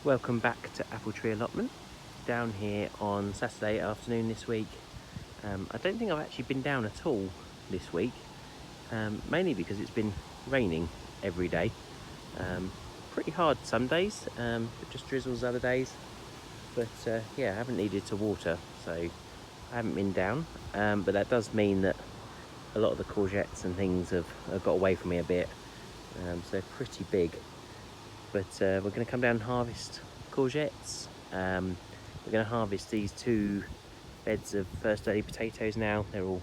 Welcome back to Apple Tree Allotment. Down here on Saturday afternoon this week. I don't think I've actually been down at all this week, mainly because it's been raining every day. Pretty hard some days, it just drizzles other days. But yeah, I haven't needed to water, so I haven't been down. But that does mean that a lot of the courgettes and things have got away from me a bit. So they're pretty big. But we're going to come down and harvest courgettes. We're going to harvest these 2 beds of first early potatoes now. They're all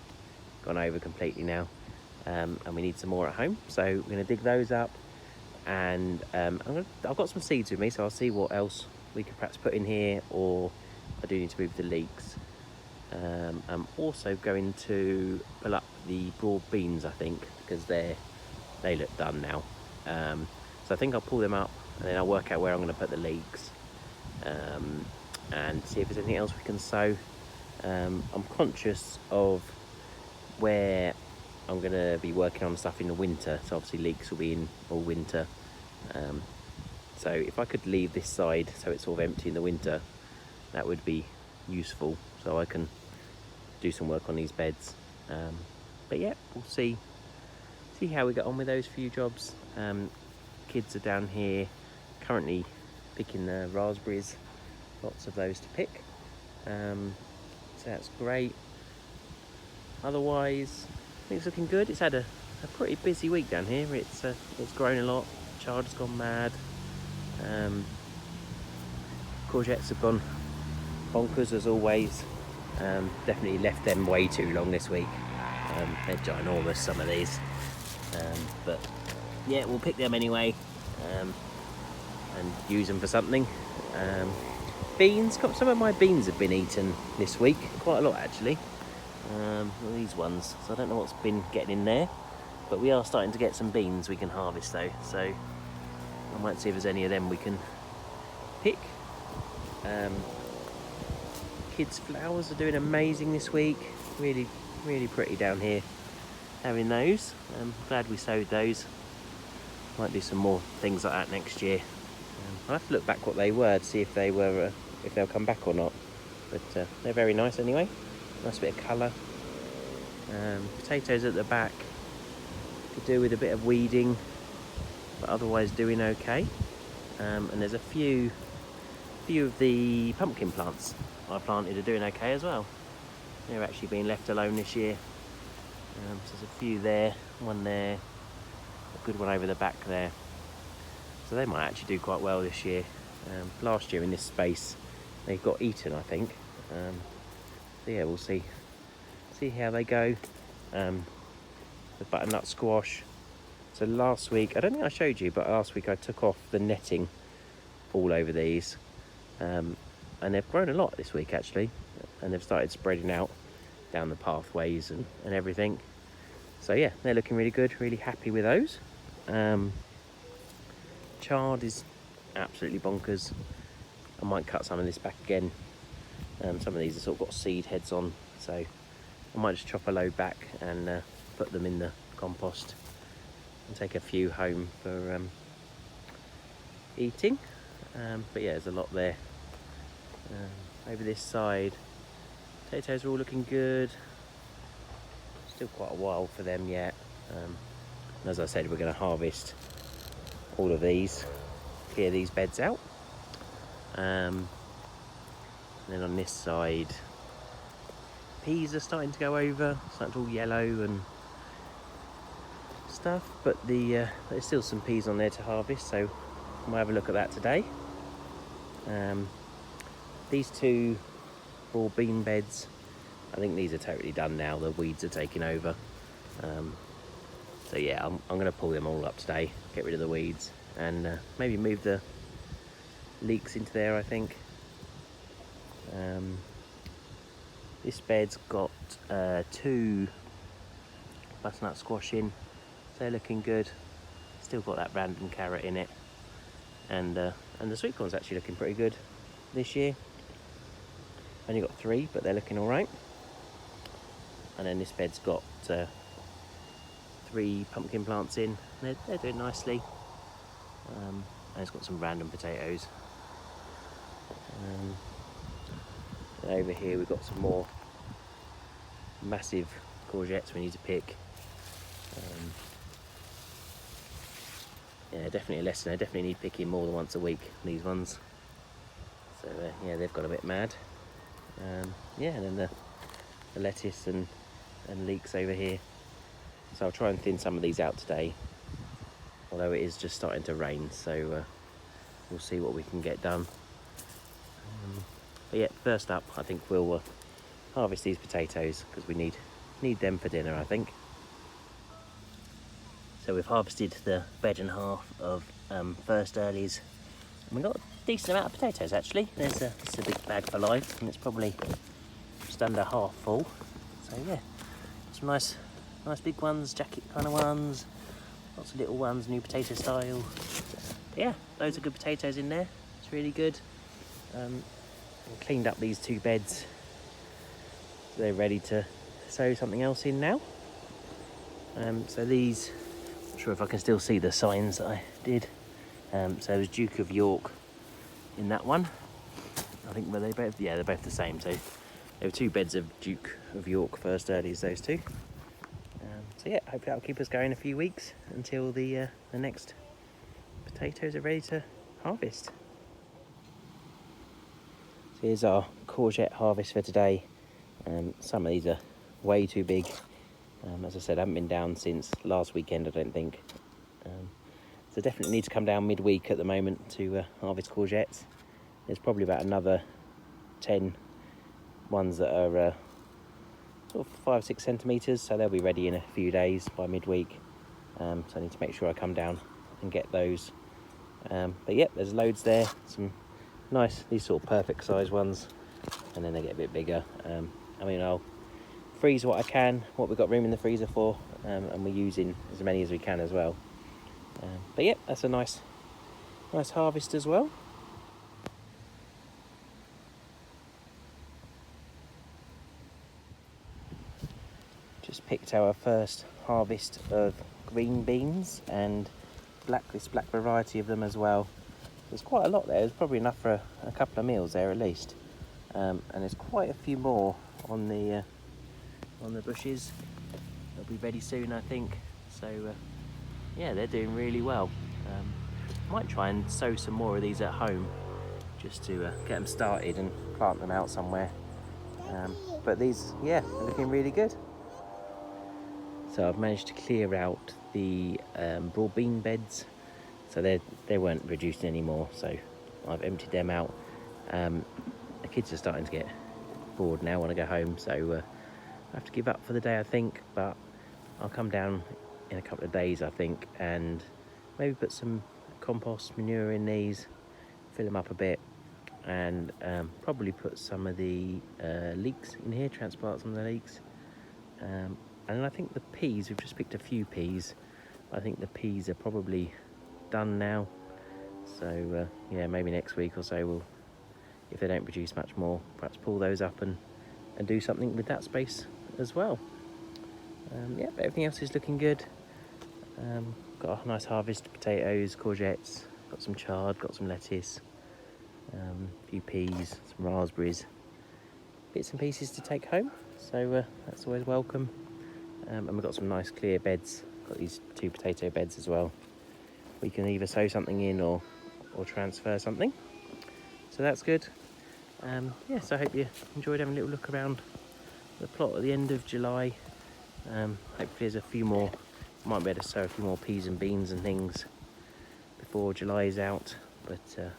gone over completely now, and we need some more at home, so we're going to dig those up. And I've got some seeds with me, so I'll see what else we could perhaps put in here, or I do need to move the leeks. I'm also going to pull up the broad beans, I think, because they look done now. So I think I'll pull them up and then I'll work out where I'm going to put the leeks, and see if there's anything else we can sow. I'm conscious of where I'm going to be working on stuff in the winter, so obviously leeks will be in all winter. So if I could leave this side so it's sort of empty in the winter, that would be useful, so I can do some work on these beds. But yeah, we'll see how we get on with those few jobs. Kids are down here currently picking the raspberries, lots of those to pick, so that's great. Otherwise, I think it's looking good. It's had a pretty busy week down here. It's grown a lot. Child has gone mad. Courgettes have gone bonkers as always. Definitely left them way too long this week. They're ginormous, some of these, but yeah, we'll pick them anyway, and use them for something. Beans, some of my beans have been eaten this week, quite a lot actually. These ones, so I don't know what's been getting in there, but we are starting to get some beans we can harvest though, so I might see if there's any of them we can pick. Kids' flowers are doing amazing this week, really pretty down here having those. Glad we sowed those. Might do some more things like that next year. I'll have to look back what they were to see if they'll come back or not, but they're very nice anyway. Nice bit of colour. Potatoes at the back could do with a bit of weeding, but otherwise doing okay. And there's a few of the pumpkin plants I planted are doing okay as well. They're actually being left alone this year. So there's a few there, one there, a good one over the back there. So they might actually do quite well this year. Last year in this space they got eaten, I think. So yeah, we'll see how they go. The butternut squash. So last week, I don't think I showed you, but last week I took off the netting all over these. And they've grown a lot this week actually, and they've started spreading out down the pathways and everything. So yeah, they're looking really good, really happy with those. Chard is absolutely bonkers. I might cut some of this back again. Some of these have sort of got seed heads on, so I might just chop a load back and put them in the compost and take a few home for eating. But yeah, there's a lot there. Over this side, potatoes are all looking good. Still quite a while for them yet. And as I said, we're going to harvest all of these, clear these beds out. And then on this side, peas are starting to go over, starting to all yellow and stuff, but there's still some peas on there to harvest, so we'll have a look at that today. These 2 broad bean beds, I think these are totally done now. The weeds are taking over. So yeah, I'm going to pull them all up today, get rid of the weeds, and maybe move the leeks into there, I think. This bed's got 2 butternut squash in, so they're looking good. Still got that random carrot in it, and the sweet corn's actually looking pretty good this year. Only got 3, but they're looking all right. And then this bed's got 3 pumpkin plants in. They're doing nicely. And it's got some random potatoes. And over here we've got some more massive courgettes we need to pick. Yeah, definitely a lesson. I definitely need picking more than once a week, these ones. So yeah, they've got a bit mad. Yeah, and then the lettuce and leeks over here. So I'll try and thin some of these out today, although it is just starting to rain, so we'll see what we can get done. But yeah, first up, I think we'll harvest these potatoes because we need them for dinner, I think. So we've harvested the bed and half of first earlies, and we've got a decent amount of potatoes actually. There's a big bag for life, and it's probably just under half full. So yeah, some nice big ones, jacket kind of ones, lots of little ones, new potato style. But yeah, loads of good potatoes in there. It's really good. I cleaned up these 2 beds, so they're ready to sow something else in now. So these, not sure if I can still see the signs that I did. So there's Duke of York in that one. I think, were they both? Yeah, they're both the same. So there were 2 beds of Duke of York first earlies, those 2. So yeah, hopefully that'll keep us going a few weeks until the next potatoes are ready to harvest. So here's our courgette harvest for today. Some of these are way too big. As I said, I haven't been down since last weekend, I don't think. So definitely need to come down midweek at the moment to harvest courgettes. There's probably about another 10 ones that are sort of 5-6 centimetres, so they'll be ready in a few days by midweek. So I need to make sure I come down and get those. But yeah, there's loads there. Some nice, these sort of perfect size ones, and then they get a bit bigger. I mean, I'll freeze what I can, what we've got room in the freezer for, and we're using as many as we can as well. But yeah, that's a nice harvest as well. Just picked our first harvest of green beans and this black variety of them as well. There's quite a lot there. There's probably enough for a couple of meals there at least. And there's quite a few more on the bushes. They'll be ready soon, I think. So yeah, they're doing really well. Might try and sow some more of these at home just to get them started and plant them out somewhere. But these, yeah, are looking really good. So I've managed to clear out the broad bean beds, so they weren't reducing anymore, so I've emptied them out. The kids are starting to get bored now, want to go home, so I have to give up for the day, I think, but I'll come down in a couple of days, I think, and maybe put some compost manure in these, fill them up a bit, and probably put some of the leeks in here, transplant some of the leeks. And then I think the peas, we've just picked a few peas. I think the peas are probably done now. So yeah, maybe next week or so we'll, if they don't produce much more, perhaps pull those up and do something with that space as well. Yeah, but everything else is looking good. Got a nice harvest of potatoes, courgettes, got some chard, got some lettuce, a few peas, some raspberries, bits and pieces to take home. So that's always welcome. And we've got some nice clear beds. Got these 2 potato beds as well. We can either sow something in or transfer something. So that's good. Yeah, so I hope you enjoyed having a little look around the plot at the end of July. Hopefully there's a few more, might be able to sow a few more peas and beans and things before July is out. But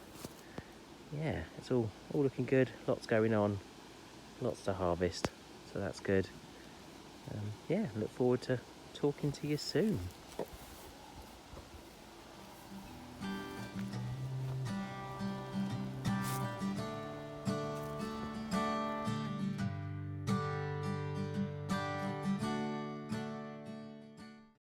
yeah, it's all looking good. Lots going on, lots to harvest. So that's good. Yeah, look forward to talking to you soon.